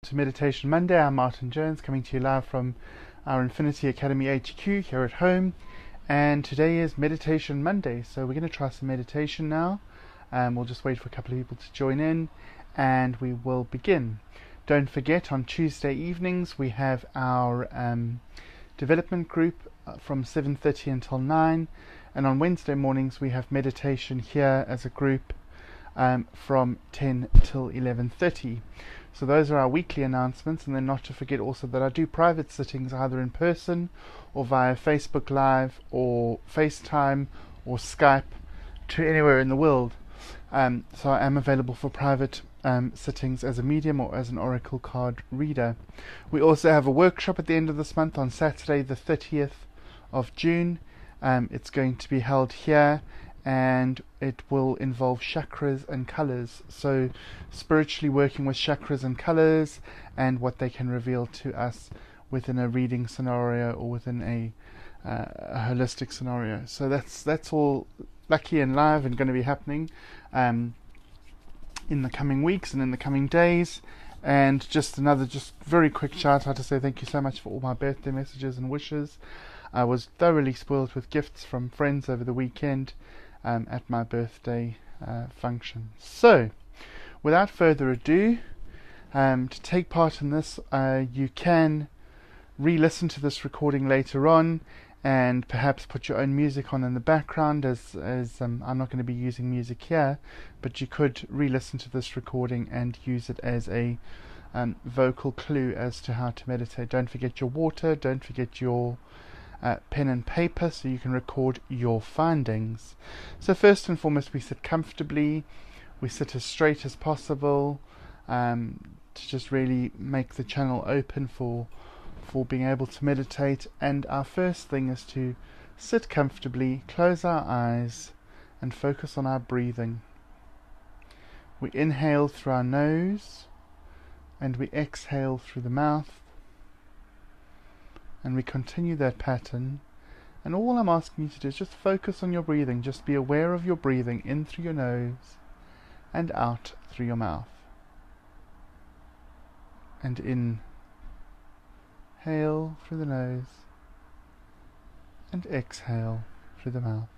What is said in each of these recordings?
To Meditation Monday. I'm Martin Jones, coming to you live from our Infinity Academy HQ here at home, and today is Meditation Monday, so we're going to try some meditation now. We'll just wait for a couple of people to join in and we will begin. Don't forget, on Tuesday evenings we have our development group from 7:30 until 9, and on Wednesday mornings we have meditation here as a group from 10 till 11:30. So those are our weekly announcements, and then not to forget also that I do private sittings either in person or via Facebook Live or FaceTime or Skype to anywhere in the world. So I am available for private sittings as a medium or as an oracle card reader. We also have a workshop at the end of this month on Saturday the 30th of June. It's going to be held here, and it will involve chakras and colours. So spiritually working with chakras and colours and what they can reveal to us within a reading scenario or within a holistic scenario. So that's all lucky and live and going to be happening in the coming weeks and in the coming days. And just very quick shout out to say thank you so much for all my birthday messages and wishes. I was thoroughly spoiled with gifts from friends over the weekend at my birthday function. So, without further ado, to take part in this, you can re-listen to this recording later on and perhaps put your own music on in the background, as I'm not going to be using music here, but you could re-listen to this recording and use it as a vocal clue as to how to meditate. Don't forget your water, don't forget your pen and paper so you can record your findings. So first and foremost, we sit comfortably, we sit as straight as possible, to just really make the channel open for being able to meditate. And our first thing is to sit comfortably, close our eyes and focus on our breathing. We inhale through our nose and we exhale through the mouth. And we continue that pattern, and all I'm asking you to do is just focus on your breathing. Just be aware of your breathing in through your nose and out through your mouth. And inhale through the nose and exhale through the mouth.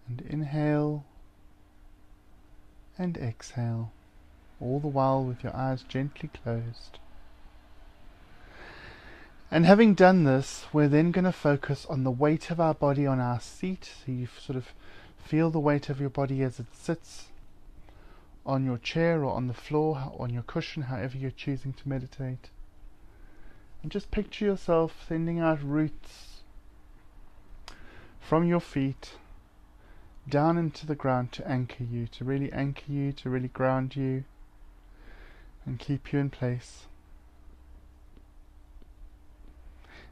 And inhale and exhale, all the while with your eyes gently closed. And having done this, we're then going to focus on the weight of our body on our seat. So you sort of feel the weight of your body as it sits on your chair or on the floor, on your cushion, however you're choosing to meditate. And just picture yourself sending out roots from your feet down into the ground to anchor you, to really anchor you, to really ground you and keep you in place.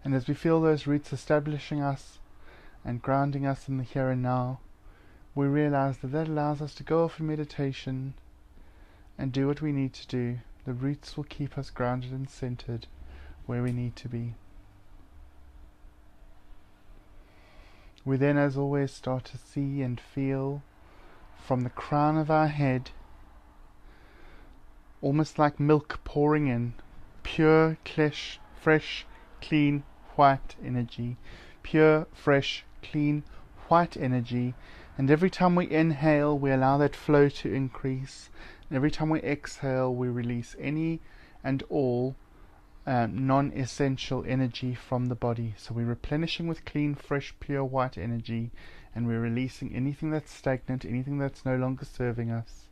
And as we feel those roots establishing us and grounding us in the here and now, we realize that allows us to go off in meditation and do what we need to do. The roots will keep us grounded and centered where we need to be. We then, as always, start to see and feel from the crown of our head, almost like milk pouring in, pure, fresh, clean, white energy, pure, fresh, clean, white energy. And every time we inhale, we allow that flow to increase, and every time we exhale, we release any and all non-essential energy from the body. So we're replenishing with clean, fresh, pure, white energy, and we're releasing anything that's stagnant, anything that's no longer serving us.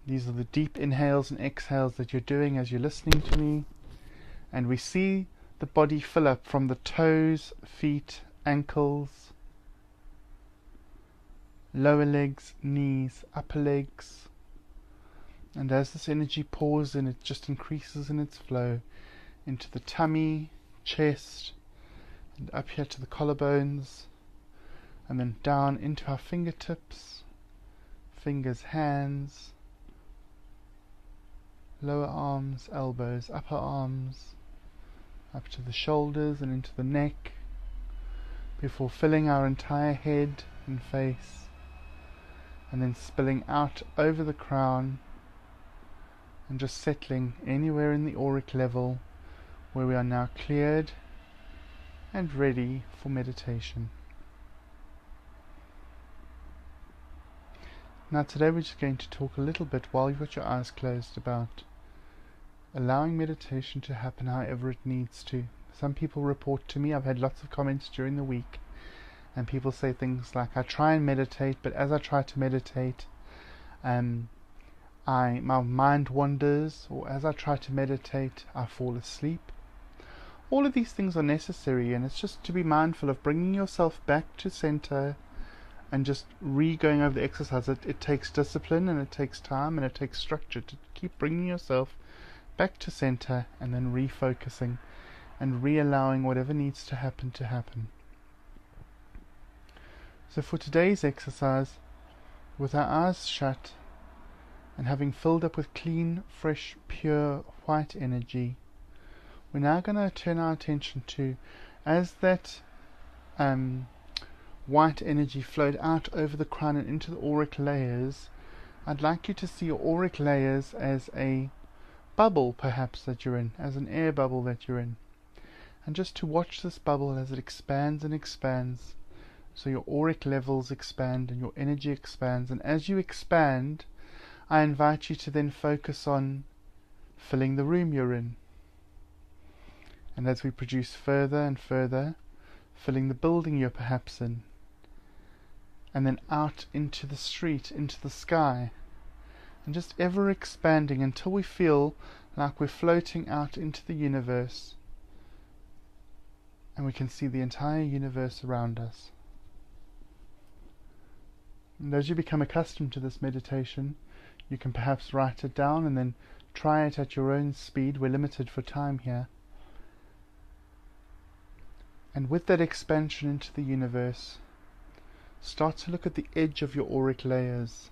These are the deep inhales and exhales that you're doing as you're listening to me, and we see the body fill up from the toes, feet, ankles, lower legs, knees, upper legs. And as this energy pours in, it just increases in its flow into the tummy, chest, and up here to the collarbones, and then down into our fingertips, fingers, hands, lower arms, elbows, upper arms, up to the shoulders and into the neck, before filling our entire head and face, and then spilling out over the crown and just settling anywhere in the auric level where we are now cleared and ready for meditation. Now today we're just going to talk a little bit while you've got your eyes closed about allowing meditation to happen however it needs to. Some people report to me, I've had lots of comments during the week, and people say things like, I try and meditate, but as I try to meditate, my mind wanders, or as I try to meditate, I fall asleep. All of these things are necessary, and it's just to be mindful of bringing yourself back to center and just going over the exercise. It takes discipline, and it takes time, and it takes structure to keep bringing yourself back to center and then refocusing and re-allowing whatever needs to happen to happen. So for today's exercise, with our eyes shut and having filled up with clean, fresh, pure, white energy, we're now going to turn our attention to, as that white energy flowed out over the crown and into the auric layers, I'd like you to see your auric layers as a bubble perhaps that you're in, as an air bubble that you're in. And just to watch this bubble as it expands and expands, so your auric levels expand and your energy expands. And as you expand, I invite you to then focus on filling the room you're in. And as we produce further and further, filling the building you're perhaps in. And then out into the street, into the sky. And just ever expanding until we feel like we're floating out into the universe. And we can see the entire universe around us. And as you become accustomed to this meditation, you can perhaps write it down and then try it at your own speed. We're limited for time here. And with that expansion into the universe, start to look at the edge of your auric layers.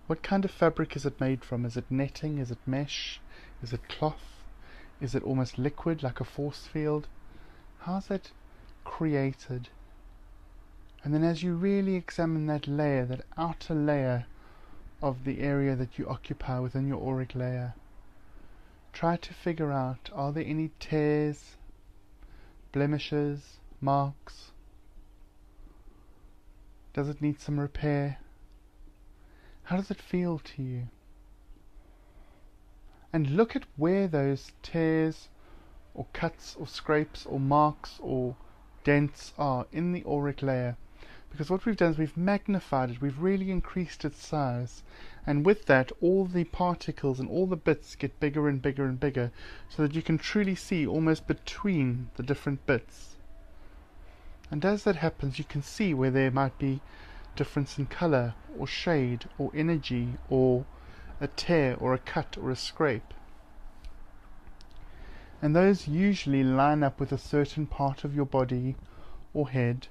What kind of fabric is it made from? Is it netting? Is it mesh? Is it cloth? Is it almost liquid, like a force field? How's it created? And then as you really examine that layer, that outer layer of the area that you occupy within your auric layer, try to figure out, are there any tears, blemishes, marks? Does it need some repair? How does it feel to you? And look at where those tears or cuts or scrapes or marks or dents are in the auric layer. Because what we've done is we've magnified it, we've really increased its size, and with that all the particles and all the bits get bigger and bigger and bigger, so that you can truly see almost between the different bits. And as that happens, you can see where there might be difference in color or shade or energy or a tear or a cut or a scrape. And those usually line up with a certain part of your body or head.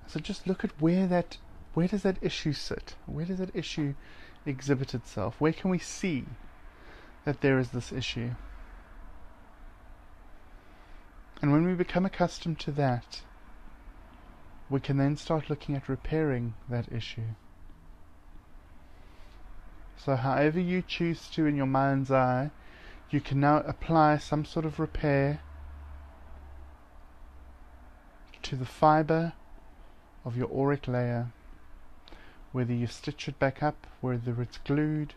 So just look at where does that issue sit? Where does that issue exhibit itself? Where can we see that there is this issue? And when we become accustomed to that, we can then start looking at repairing that issue. So however you choose to in your mind's eye, you can now apply some sort of repair to the fiber of your auric layer, whether you stitch it back up, whether it's glued.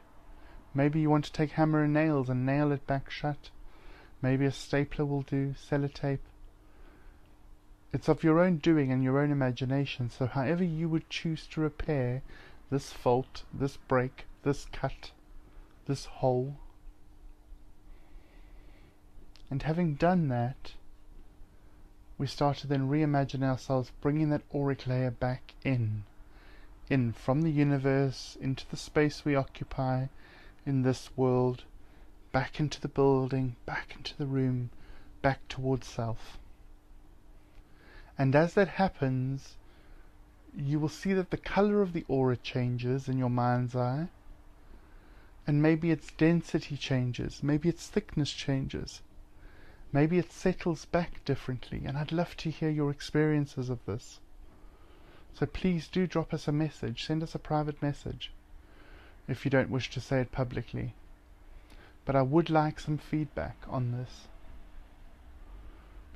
Maybe you want to take hammer and nails and nail it back shut. Maybe a stapler will do, sellotape. It's of your own doing and your own imagination, so however you would choose to repair this fault, this break, this cut, this hole. And having done that, we start to then reimagine ourselves bringing that auric layer back in from the universe, into the space we occupy in this world, back into the building, back into the room, back towards self. And as that happens, you will see that the color of the aura changes in your mind's eye, and maybe its density changes, maybe its thickness changes, maybe it settles back differently, and I'd love to hear your experiences of this. So please do drop us a message, send us a private message if you don't wish to say it publicly. but I would like some feedback on this.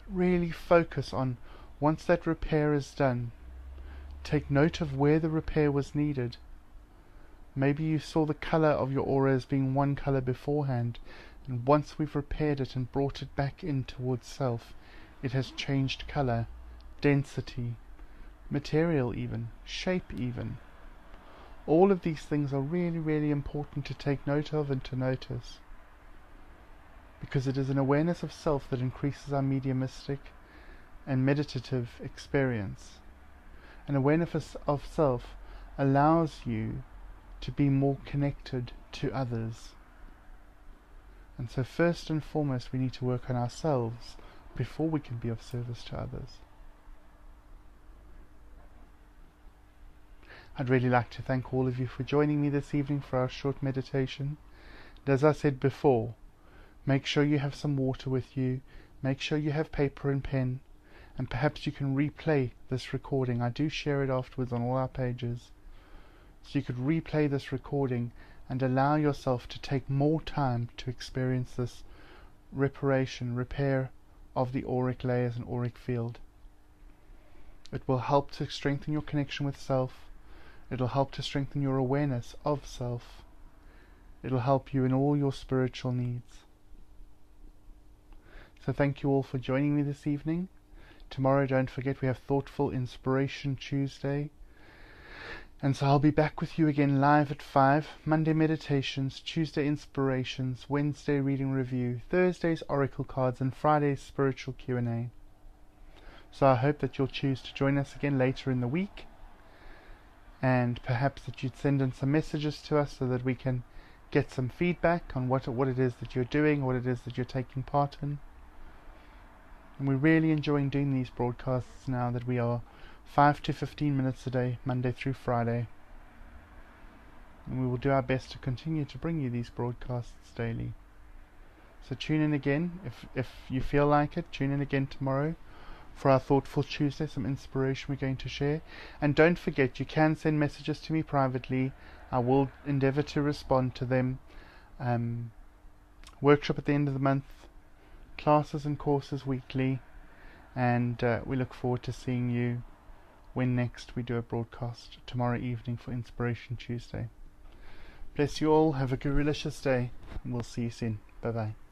Really focus on, once that repair is done, take note of where the repair was needed. Maybe you saw the colour of your aura as being one colour beforehand, and once we've repaired it and brought it back in towards self, it has changed colour, density, material even, shape even. All of these things are really, really important to take note of and to notice, because it is an awareness of self that increases our mediumistic and meditative experience. An awareness of self allows you to be more connected to others. And so first and foremost, we need to work on ourselves before we can be of service to others. I'd really like to thank all of you for joining me this evening for our short meditation. And as I said before, make sure you have some water with you, make sure you have paper and pen, and perhaps you can replay this recording. I do share it afterwards on all our pages. So you could replay this recording and allow yourself to take more time to experience this repair of the auric layers and auric field. It will help to strengthen your connection with self. It'll help to strengthen your awareness of self. It'll help you in all your spiritual needs. So thank you all for joining me this evening. Tomorrow, don't forget, we have Thoughtful Inspiration Tuesday. And so I'll be back with you again live at 5, Monday meditations, Tuesday inspirations, Wednesday reading review, Thursdays oracle cards, and Friday's spiritual Q&A. So I hope that you'll choose to join us again later in the week, and perhaps that you'd send in some messages to us so that we can get some feedback on what it is that you're doing, what it is that you're taking part in. And we're really enjoying doing these broadcasts now that we are 5 to 15 minutes a day, Monday through Friday. And we will do our best to continue to bring you these broadcasts daily. So tune in again, if you feel like it, tune in again tomorrow for our Thoughtful Tuesday, some inspiration we're going to share. And don't forget, you can send messages to me privately. I will endeavour to respond to them. Workshop at the end of the month, classes and courses weekly, and we look forward to seeing you when next we do a broadcast tomorrow evening for Inspiration Tuesday. Bless you all, have a good delicious day, and we'll see you soon. Bye bye.